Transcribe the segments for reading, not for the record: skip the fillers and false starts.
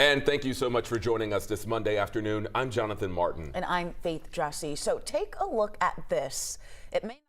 And thank you so much for joining us this Monday afternoon. I'm Jonathan Martin. And I'm Faith Jesse. So take a look at this. It may not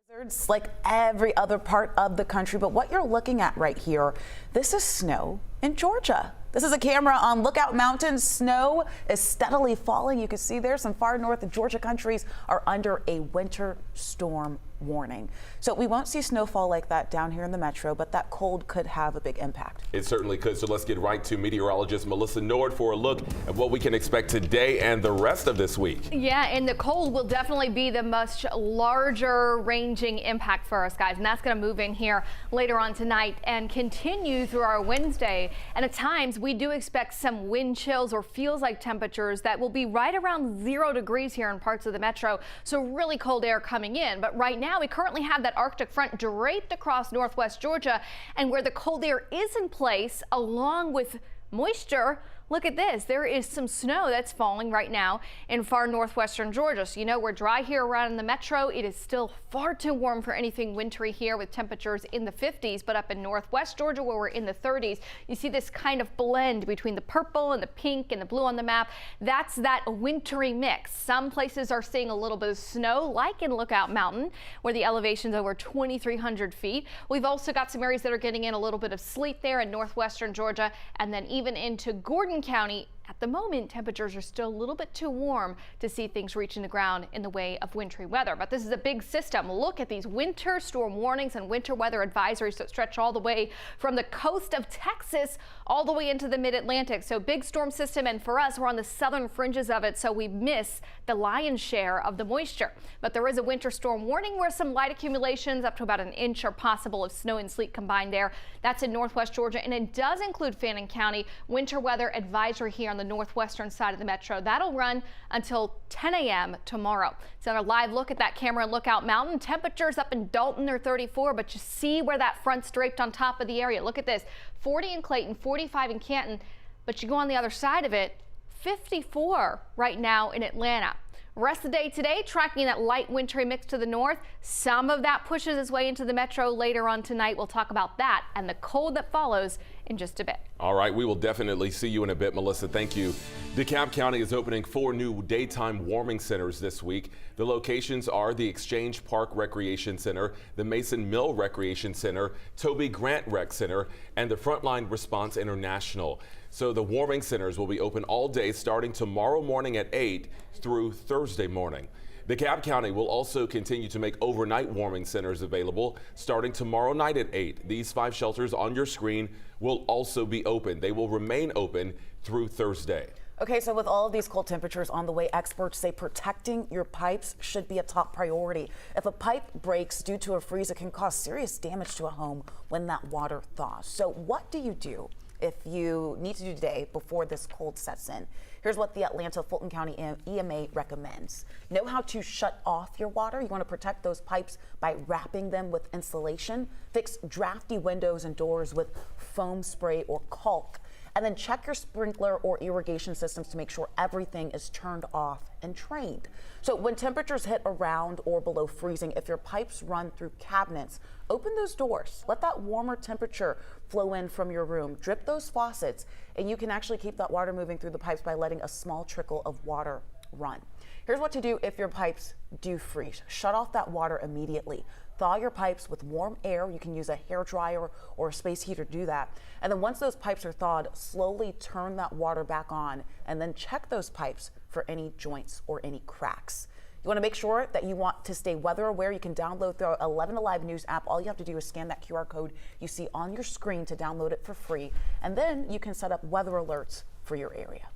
be blizzards like every other part of the country, but what you're looking at right here, this is snow in Georgia. This is a camera on Lookout Mountain. Snow is steadily falling. You can see there some far north Georgia countries are under a winter storm warning. So we won't see snowfall like that down here in the metro, but that cold could have a big impact. It certainly could. So let's get right to meteorologist Melissa Nord for a look at what we can expect today and the rest of this week. Yeah, and the cold will definitely be the much larger ranging impact for us, guys. And that's going to move in here later on tonight and continue through our Wednesday. And at times we do expect some wind chills or feels like temperatures that will be right around 0 degrees here in parts of the metro. So really cold air coming in. But right now we currently have that Arctic front draped across northwest Georgia, and where the cold air is in place along with moisture. Look at this. There is some snow that's falling right now in far northwestern Georgia. So, you know, we're dry here around in the metro. It is still far too warm for anything wintry here with temperatures in the 50s. But up in northwest Georgia, where we're in the 30s, you see this kind of blend between the purple and the pink and the blue on the map. That's that wintry mix. Some places are seeing a little bit of snow, like in Lookout Mountain, where the elevation's over 2,300 feet. We've also got some areas that are getting in a little bit of sleet there in northwestern Georgia, and then even into Gordon County. At the moment, temperatures are still a little bit too warm to see things reaching the ground in the way of wintry weather. But this is a big system. Look at these winter storm warnings and winter weather advisories that stretch all the way from the coast of Texas all the way into the mid-Atlantic. So big storm system, and for us, we're on the southern fringes of it, so we miss the lion's share of the moisture. But there is a winter storm warning where some light accumulations up to about 1 inch are possible of snow and sleet combined there. That's in northwest Georgia, and it does include Fannin County. Winter weather advisory here on the northwestern side of the metro. That'll run until 10 a.m. tomorrow. So a live look at that camera in Lookout Mountain. Temperatures up in Dalton are 34, but you see where that front's draped on top of the area. Look at this, 40 in Clayton, 45 in Canton, but you go on the other side of it, 54 right now in Atlanta. Rest of the day today, tracking that light wintry mix to the north. Some of that pushes its way into the metro later on tonight. We'll talk about that and the cold that follows in just a bit. All right, we will definitely see you in a bit, Melissa. Thank you. DeKalb County is opening 4 new daytime warming centers this week. The locations are the Exchange Park Recreation Center, the Mason Mill Recreation Center, Toby Grant Rec Center, and the Frontline Response International. So the warming centers will be open all day starting tomorrow morning at 8 through Thursday morning. DeKalb County will also continue to make overnight warming centers available starting tomorrow night at 8. These 5 shelters on your screen will also be open. They will remain open through Thursday. Okay, so with all of these cold temperatures on the way, experts say protecting your pipes should be a top priority. If a pipe breaks due to a freeze, it can cause serious damage to a home when that water thaws. So what do you do if you need to do today before this cold sets in? Here's what the Atlanta Fulton County EMA recommends. Know how to shut off your water. You want to protect those pipes by wrapping them with insulation. Fix drafty windows and doors with foam spray or caulk. And then check your sprinkler or irrigation systems to make sure everything is turned off and drained. So when temperatures hit around or below freezing, if your pipes run through cabinets, open those doors. Let that warmer temperature flow in from your room. Drip those faucets, and you can actually keep that water moving through the pipes by letting a small trickle of water run. Here's what to do if your pipes do freeze. Shut off that water immediately. Thaw your pipes with warm air. You can use a hair dryer or a space heater to do that. And then once those pipes are thawed, slowly turn that water back on and then check those pipes for any joints or any cracks. You want to make sure that you want to stay weather aware. You can download the 11 Alive News app. All you have to do is scan that QR code you see on your screen to download it for free. And then you can set up weather alerts for your area.